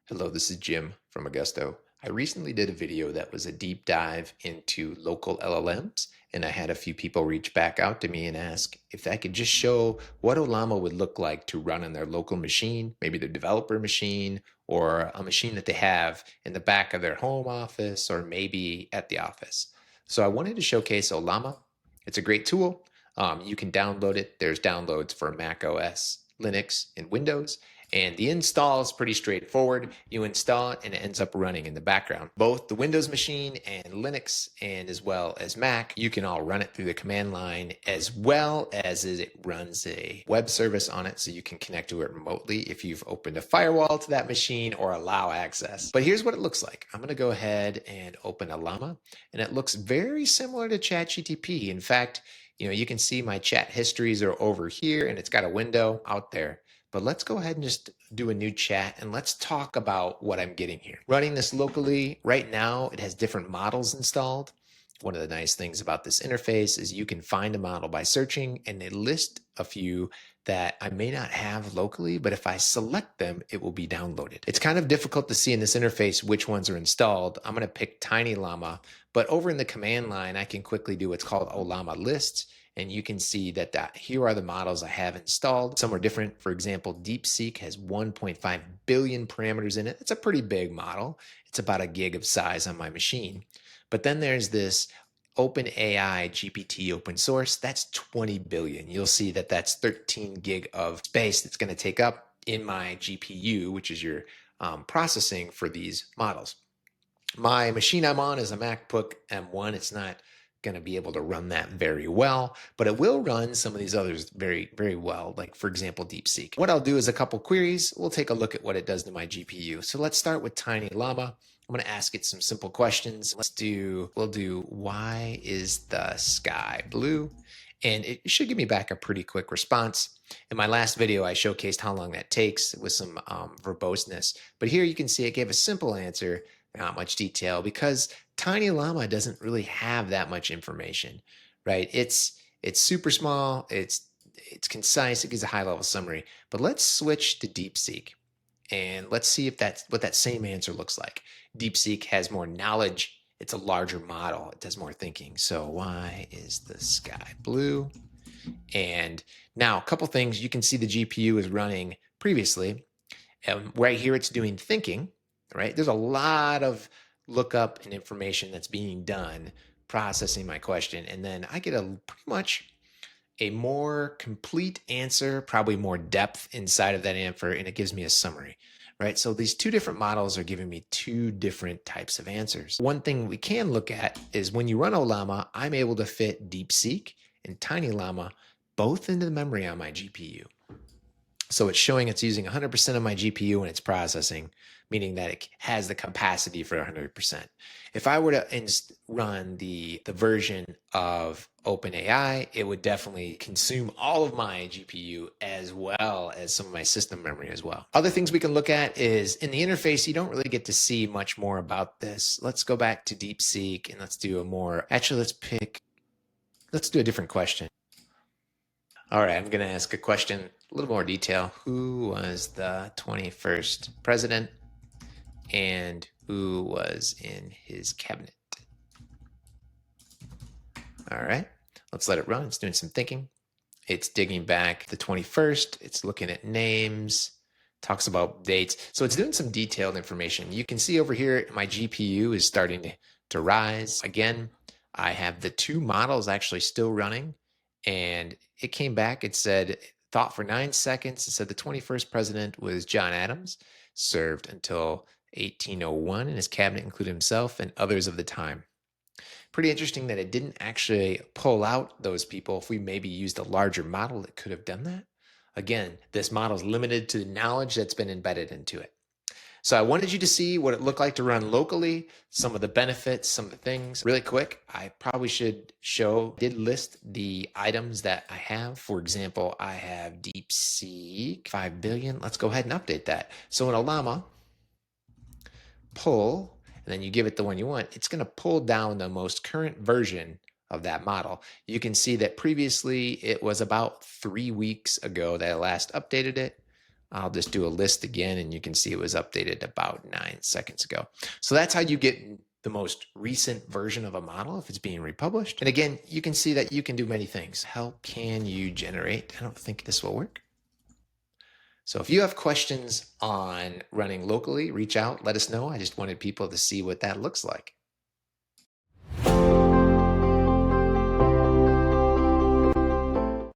Hello, this is Jim from Augusto. I recently did a video that was a deep dive into local LLMs, and I had a few people reach back out to me and ask if I could just show what Ollama would look like to run on their local machine, maybe their developer machine, or a machine that they have in the back of their home office, or maybe at the office. So I wanted to showcase Ollama. It's a great tool. You can download it. There's downloads for Mac OS, Linux, and Windows. And the install is pretty straightforward. You install it and it ends up running in the background. Both the Windows machine and Linux and as well as Mac, you can all run it through the command line as well as it runs a web service on it so you can connect to it remotely if you've opened a firewall to that machine or allow access. But here's what it looks like. I'm going to go ahead and open Ollama, and it looks very similar to ChatGPT. In fact, you can see my chat histories are over here and it's got a window out there. But let's go ahead and just do a new chat and let's talk about what I'm getting here. Running this locally right now, it has different models installed. One of the nice things about this interface is you can find a model by searching, and they list a few that I may not have locally, but if I select them, it will be downloaded. It's kind of difficult to see in this interface which ones are installed. I'm going to pick Tiny Llama, but over in the command line, I can quickly do what's called Ollama lists. And you can see that here are the models I have installed. Some are different. For example, DeepSeek has 1.5 billion parameters in it. It's a pretty big model. It's about a gig of size on my machine. But then there's this OpenAI GPT open source. That's 20 billion. You'll see that that's 13 gig of space that's going to take up in my GPU, which is your processing for these models. My machine I'm on is a MacBook M1. It's not going to be able to run that very well, but it will run some of these others very, very well, like for example, DeepSeek. What I'll do is a couple queries. We'll take a look at what it does to my GPU. So let's start with Tiny Llama. I'm going to ask it some simple questions. We'll do, why is the sky blue? And it should give me back a pretty quick response. In my last video, I showcased how long that takes with some verboseness, but here you can see it gave a simple answer, not much detail, because Tiny Llama doesn't really have that much information, right? It's super small, it's concise, it gives a high level summary. But let's switch to DeepSeek and let's see if that's what that same answer looks like. DeepSeek has more knowledge, it's a larger model, it does more thinking. So why is the sky blue? And now a couple things, you can see the GPU is running previously. Right here it's doing thinking, right? There's a lot of lookup and information that's being done processing my question, and then I get pretty much a more complete answer, probably more depth inside of that answer, and it gives me a summary, right? So these two different models are giving me two different types of answers. One thing we can look at is when you run Ollama, I'm able to fit DeepSeek and Tiny Llama both into the memory on my GPU. So it's showing it's using 100% of my GPU when it's processing, meaning that it has the capacity for 100%. If I were to run the version of OpenAI, it would definitely consume all of my GPU as well as some of my system memory as well. Other things we can look at is in the interface, you don't really get to see much more about this. Let's go back to DeepSeek and let's do let's do a different question. All right, I'm going to ask a question, a little more detail. Who was the 21st president and who was in his cabinet? All right, let's let it run. It's doing some thinking. It's digging back the 21st. It's looking at names, talks about dates. So it's doing some detailed information. You can see over here, my GPU is starting to rise. Again, I have the two models actually still running. And it came back, it said, thought for 9 seconds. It said the 21st president was John Adams, served until 1801, and his cabinet included himself and others of the time. Pretty interesting that it didn't actually pull out those people. If we maybe used a larger model, it could have done that. Again, this model is limited to the knowledge that's been embedded into it. So I wanted you to see what it looked like to run locally, some of the benefits, some of the things. Really quick, I probably should did list the items that I have. For example, I have DeepSeek 5 billion. Let's go ahead and update that. So in Ollama, pull, and then you give it the one you want, it's going to pull down the most current version of that model. You can see that previously it was about 3 weeks ago that I last updated it. I'll just do a list again, and you can see it was updated about 9 seconds ago. So that's how you get the most recent version of a model if it's being republished. And again, you can see that you can do many things. How can you generate? I don't think this will work. So if you have questions on running locally, reach out, let us know. I just wanted people to see what that looks like.